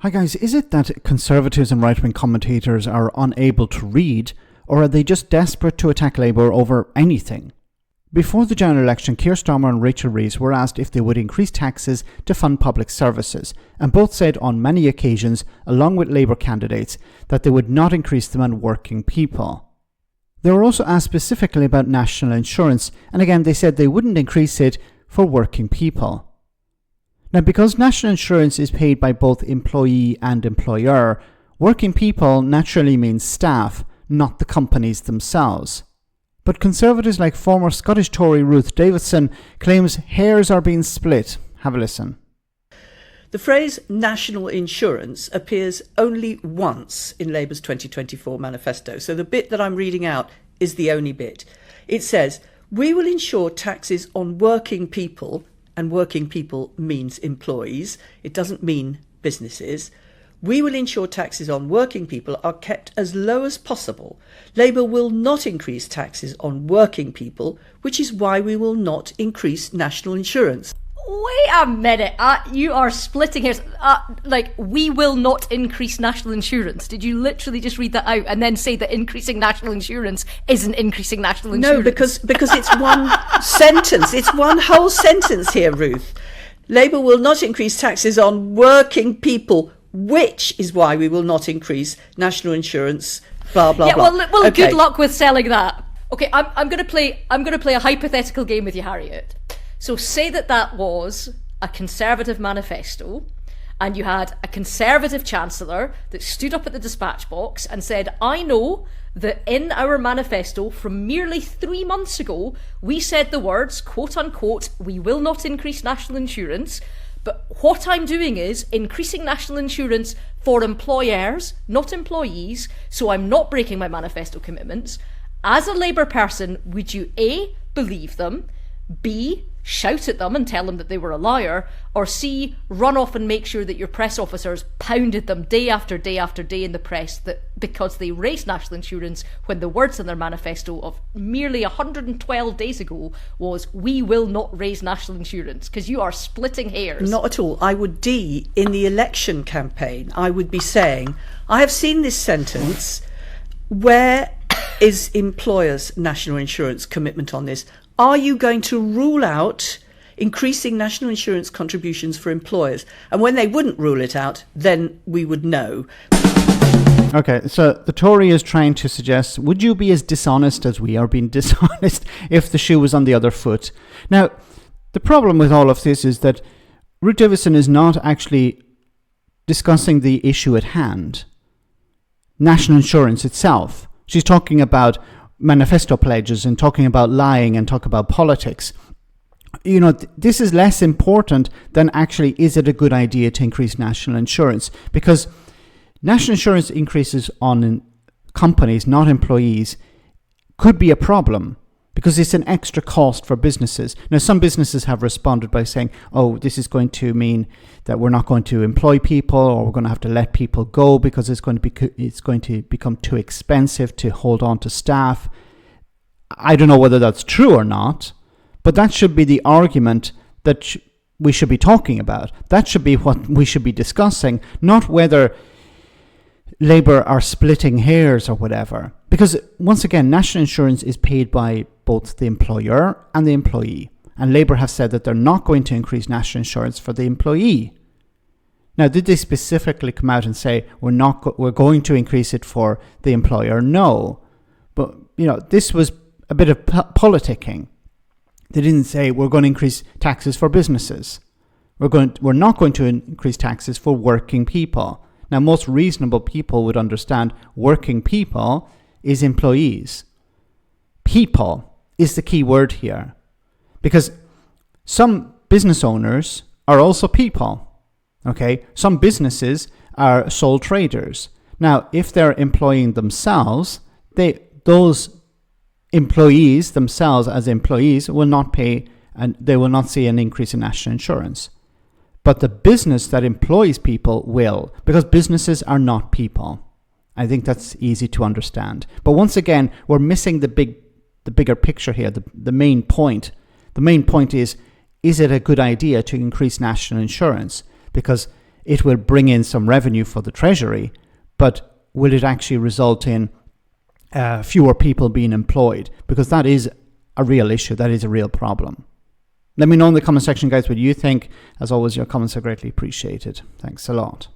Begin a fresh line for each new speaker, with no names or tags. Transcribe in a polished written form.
Hi guys, is it that conservatives and right-wing commentators are unable to read, or are they just desperate to attack Labour over anything? Before the general election, Keir Starmer and Rachel Reeves were asked if they would increase taxes to fund public services, and both said on many occasions, along with Labour candidates, that they would not increase them on working people. They were also asked specifically about national insurance, and again they said they wouldn't increase it for working people. Now, because national insurance is paid by both employee and employer, working people naturally means staff, not the companies themselves. But conservatives like former Scottish Tory Ruth Davidson claims hairs are being split. Have a listen.
The phrase national insurance appears only once in Labour's 2024 manifesto. So the bit that I'm reading out is the only bit. It says, "We will ensure taxes on working people," and working people means employees, it doesn't mean businesses. "We will ensure taxes on working people are kept as low as possible. Labour will not increase taxes on working people, which is why we will not increase national insurance."
Wait a minute, you are splitting hairs. We will not increase national insurance. Did you literally just read that out and then say that increasing national insurance isn't increasing national insurance?
No, because it's one sentence. It's one whole sentence here, Ruth. Labour will not increase taxes on working people, which is why we will not increase national insurance, blah, blah, blah.
Well, okay. Good luck with selling that. Okay, I'm going to play a hypothetical game with you, Harriet. So say that was a Conservative manifesto, and you had a Conservative Chancellor that stood up at the dispatch box and said, "I know that in our manifesto from merely 3 months ago, we said the words, quote unquote, 'we will not increase national insurance, but what I'm doing is increasing national insurance for employers, not employees, so I'm not breaking my manifesto commitments.' As a Labour person, would you A, believe them, B, shout at them and tell them that they were a liar, or C, run off and make sure that your press officers pounded them day after day after day in the press that because they raised national insurance when the words in their manifesto of merely 112 days ago was, 'we will not raise national insurance'? Because you are splitting hairs.
Not at all. I would D, in the election campaign, I would be saying, I have seen this sentence, where is employers' national insurance commitment on this? Are you going to rule out increasing national insurance contributions for employers? And when they wouldn't rule it out, then we would know.
Okay, so the Tory is trying to suggest, would you be as dishonest as we are being dishonest if the shoe was on the other foot? Now, the problem with all of this is that Ruth Davidson is not actually discussing the issue at hand, national insurance itself. She's talking about manifesto pledges and talking about lying and talk about politics. You know, this is less important than actually, is it a good idea to increase national insurance? Because national insurance increases on companies, not employees, could be a problem because it's an extra cost for businesses. Now, some businesses have responded by saying, oh, this is going to mean that we're not going to employ people, or we're going to have to let people go because it's going to become too expensive to hold on to staff. I don't know whether that's true or not, but that should be the argument that we should be talking about. That should be what we should be discussing, not whether Labour are splitting hairs or whatever. Because once again, national insurance is paid by both the employer and the employee. And Labour have said that they're not going to increase national insurance for the employee. Now, did they specifically come out and say we're going to increase it for the employer? No. But, you know, this was a bit of politicking. They didn't say we're going to increase taxes for businesses. We're not going to increase taxes for working people. Now, most reasonable people would understand working people is employees. People is the key word here. Because some business owners are also people. Okay? Some businesses are sole traders. Now, if they're employing themselves, those employees themselves as employees will not pay, and they will not see an increase in national insurance. But the business that employs people will, because businesses are not people. I think that's easy to understand. But once again, we're missing the bigger picture here, the main point. The main point is it a good idea to increase national insurance? Because it will bring in some revenue for the Treasury, but will it actually result in fewer people being employed? Because that is a real issue. That is a real problem. Let me know in the comment section, guys, what you think. As always, your comments are greatly appreciated. Thanks a lot.